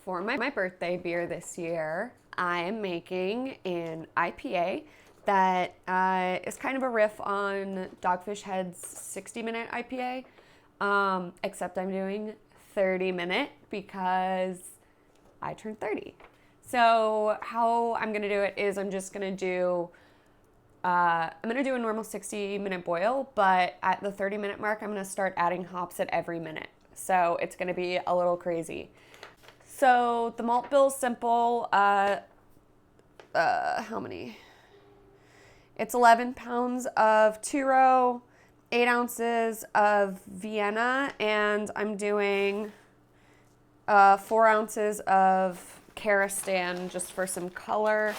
for my birthday beer this year, I am making an IPA that is kind of a riff on Dogfish Head's 60-minute IPA, except I'm doing 30-minute because I turned 30. So how I'm gonna do it is I'm gonna do a normal 60-minute boil, but at the 30-minute mark, I'm gonna start adding hops at every minute. So it's gonna be a little crazy. So the malt bill is simple. How many? It's 11 pounds of two-row, 8 ounces of Vienna, and I'm doing 4 ounces of Caramalt just for some color.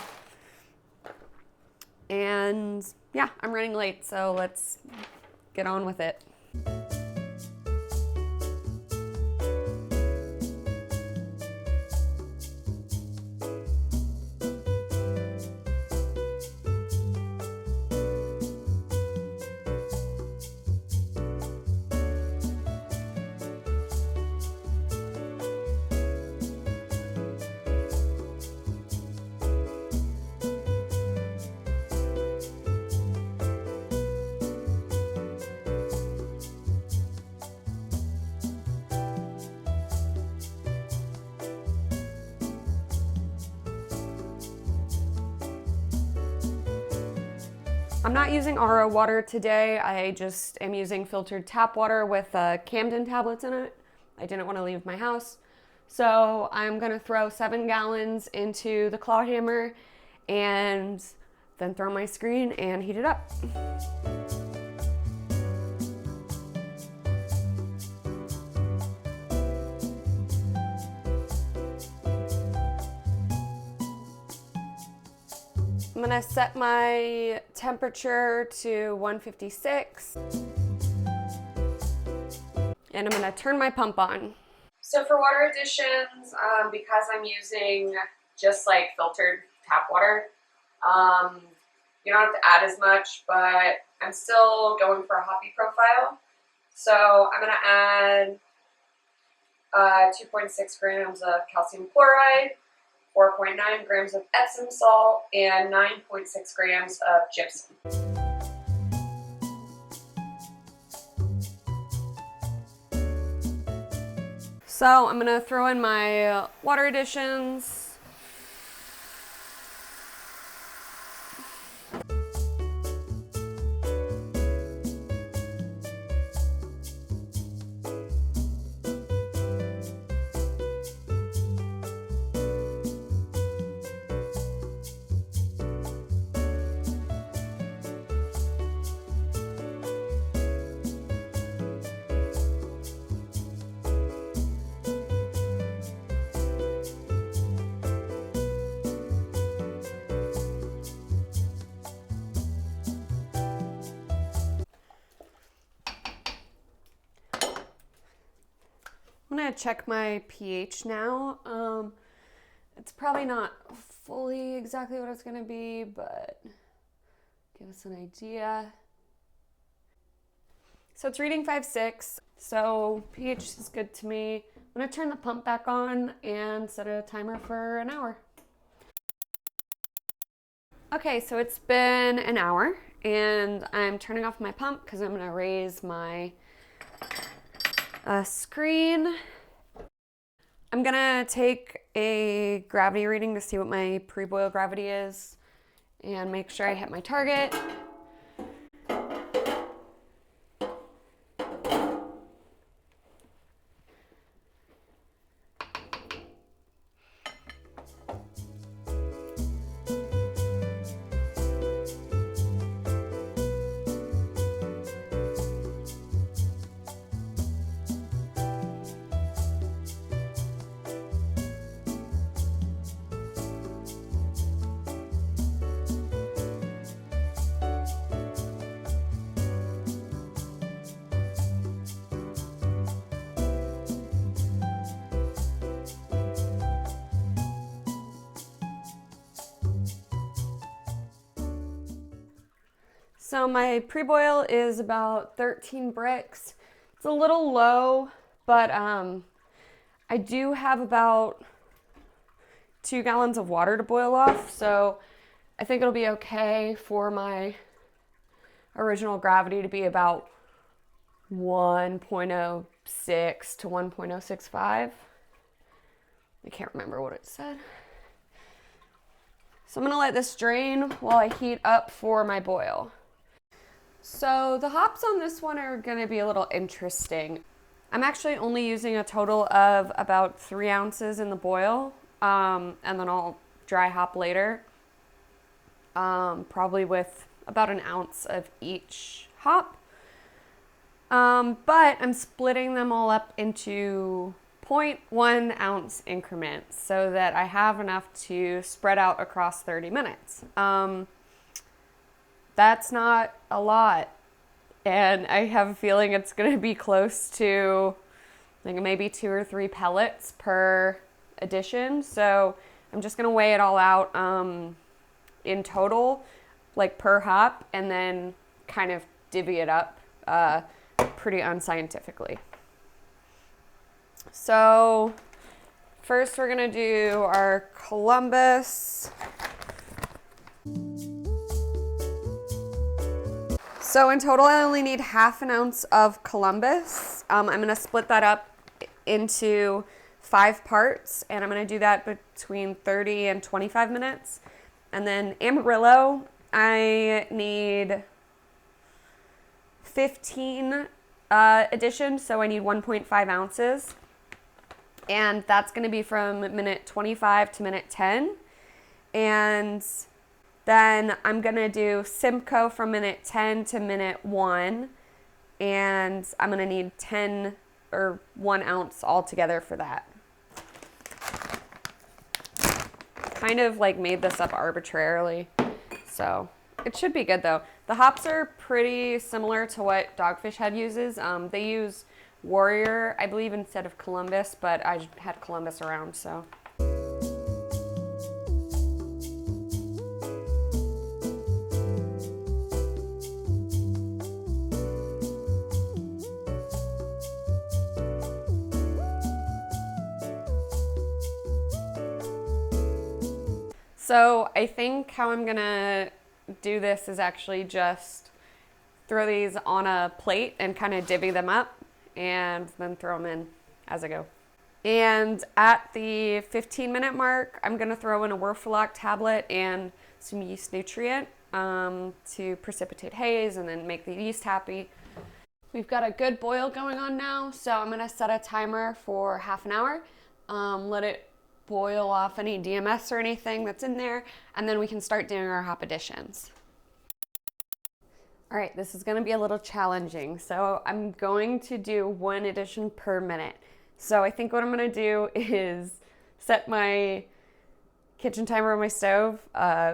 And yeah, I'm running late, so let's get on with it. I'm not using RO water today. I just am using filtered tap water with Camden tablets in it. I didn't want to leave my house. So I'm gonna throw 7 gallons into the claw hammer and then throw my screen and heat it up. I'm gonna set my temperature to 156 and I'm gonna turn my pump on. So for water additions, because I'm using just like filtered tap water, you don't have to add as much, but I'm still going for a hoppy profile. So I'm gonna add 2.6 grams of calcium chloride, 4.9 grams of Epsom salt, and 9.6 grams of gypsum. So I'm gonna throw in my water additions. I'm gonna check my pH now. It's probably not fully exactly what it's gonna be, but give us an idea. So it's reading 5.6, so pH is good to me. I'm gonna turn the pump back on and set a timer for an hour. Okay, so it's been an hour and I'm turning off my pump because I'm gonna raise my screen. I'm gonna take a gravity reading to see what my pre-boil gravity is and make sure I hit my target. So my pre-boil is about 13 bricks. It's a little low, but I do have about 2 gallons of water to boil off, so I think it'll be okay for my original gravity to be about 1.06 to 1.065. I can't remember what it said. So I'm gonna let this drain while I heat up for my boil. So the hops on this one are gonna be a little interesting. I'm actually only using a total of about 3 ounces in the boil, and then I'll dry hop later, probably with about an ounce of each hop. But I'm splitting them all up into 0.1 ounce increments so that I have enough to spread out across 30 minutes. That's not a lot. And I have a feeling it's going to be close to like maybe 2 or 3 pellets per addition. So I'm just going to weigh it all out in total, like per hop, and then kind of divvy it up pretty unscientifically. So first we're going to do our Columbus. So in total, I only need half an ounce of Columbus. I'm going to split that up into 5 parts, and I'm going to do that between 30 and 25 minutes. And then Amarillo, I need 15 additions, so I need 1.5 ounces. And that's going to be from minute 25 to minute 10. And then I'm going to do Simcoe from minute 10 to minute 1. And I'm going to need 10 or 1 ounce altogether for that. Kind of like made this up arbitrarily. So it should be good though. The hops are pretty similar to what Dogfish Head uses. They use Warrior, I believe, instead of Columbus, but I had Columbus around, so. So I think how I'm gonna do this is actually just throw these on a plate and kind of divvy them up and then throw them in as I go. And at the 15-minute mark, I'm gonna throw in a Werfelock tablet and some yeast nutrient to precipitate haze and then make the yeast happy. We've got a good boil going on now, so I'm gonna set a timer for half an hour, let it boil off any DMS or anything that's in there, and then we can start doing our hop additions. All right, this is gonna be a little challenging. So I'm going to do 1 addition per minute. So I think what I'm gonna do is set my kitchen timer on my stove.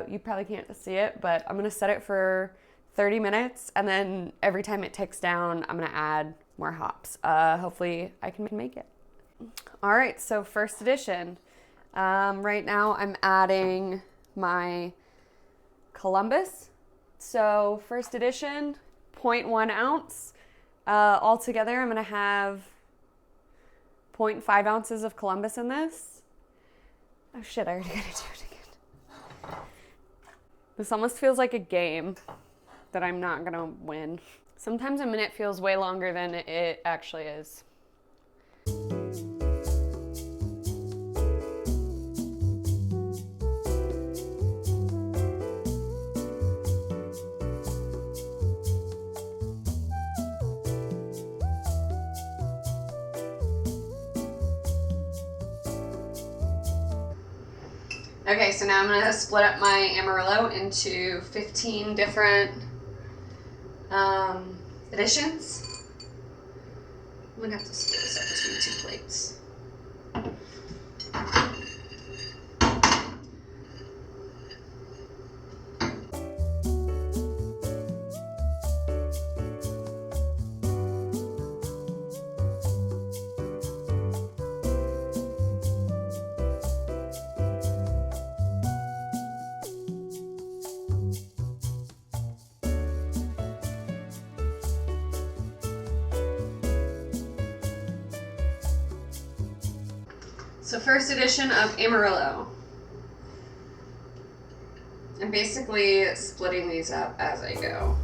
You probably can't see it, but I'm gonna set it for 30 minutes, and then every time it ticks down, I'm gonna add more hops. Hopefully I can make it. All right, so first addition. Right now I'm adding my Columbus. So first addition, 0.1 ounce. Altogether, I'm gonna have 0.5 ounces of Columbus in this. Oh shit, I already gotta do it again. This almost feels like a game that I'm not gonna win. Sometimes a minute feels way longer than it actually is. Okay, so now I'm gonna split up my Amarillo into 15 different additions. I'm gonna have to split this up between 2 plates. So first edition of Amarillo. basically splitting these up as I go.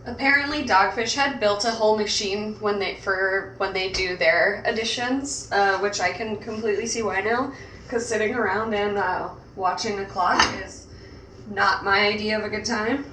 Apparently Dogfish Head built a whole machine when they do their additions, which I can completely see why now, because sitting around and watching a clock is not my idea of a good time.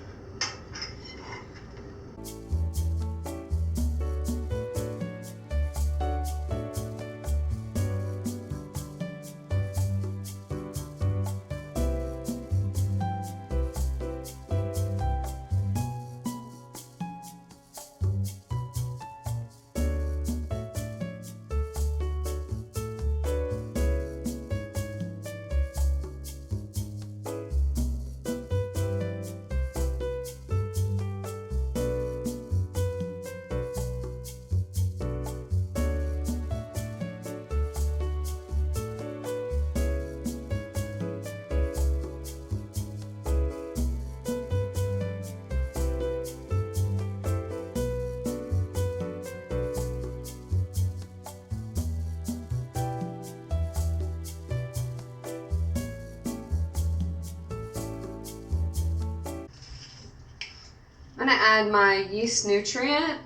I'm gonna add my yeast nutrient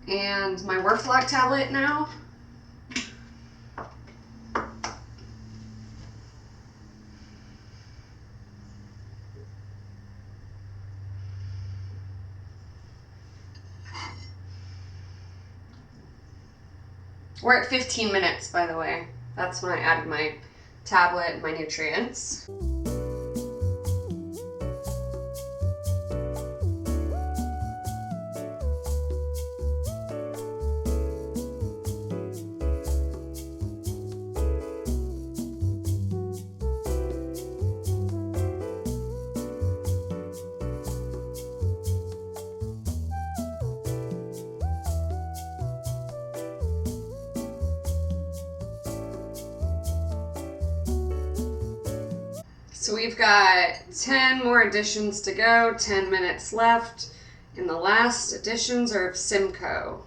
and my Werflock tablet now. We're at 15 minutes, by the way. That's when I added my tablet and my nutrients. So we've got 10 more additions to go, 10 minutes left, and the last additions are of Simcoe.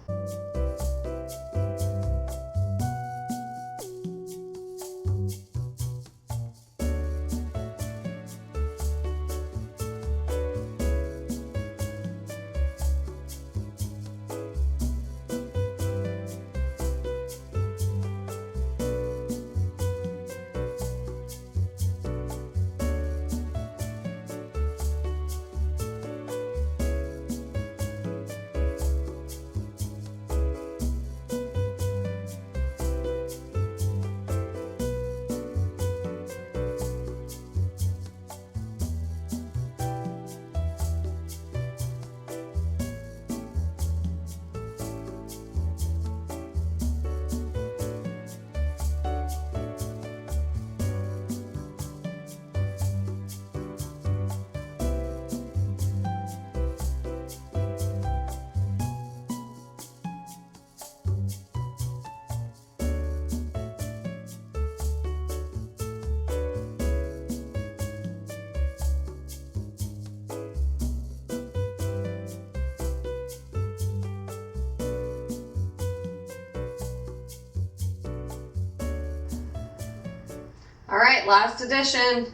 All right, last addition.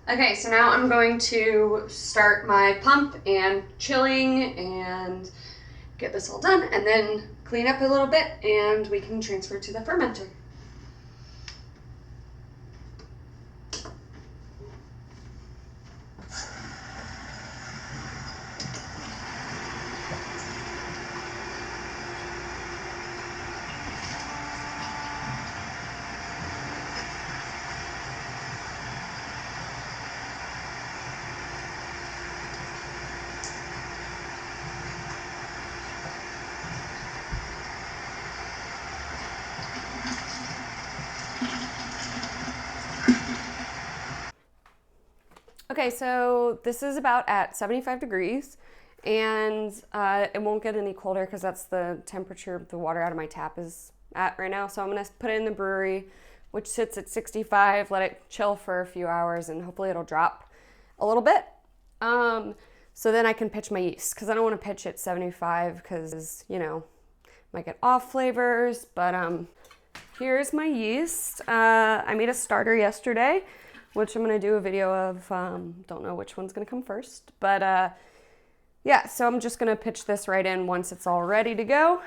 Okay, so now I'm going to start my pump and chilling and get this all done, and then clean up a little bit and we can transfer to the fermenter. Okay, so this is about at 75 degrees, and it won't get any colder because that's the temperature the water out of my tap is at right now. So I'm gonna put it in the brewery, which sits at 65, let it chill for a few hours, and hopefully it'll drop a little bit. So then I can pitch my yeast, because I don't want to pitch at 75 because, you know, might get off flavors. But here's my yeast. I made a starter yesterday, which I'm going to do a video of. Don't know which one's going to come first. But yeah, so I'm just going to pitch this right in once it's all ready to go.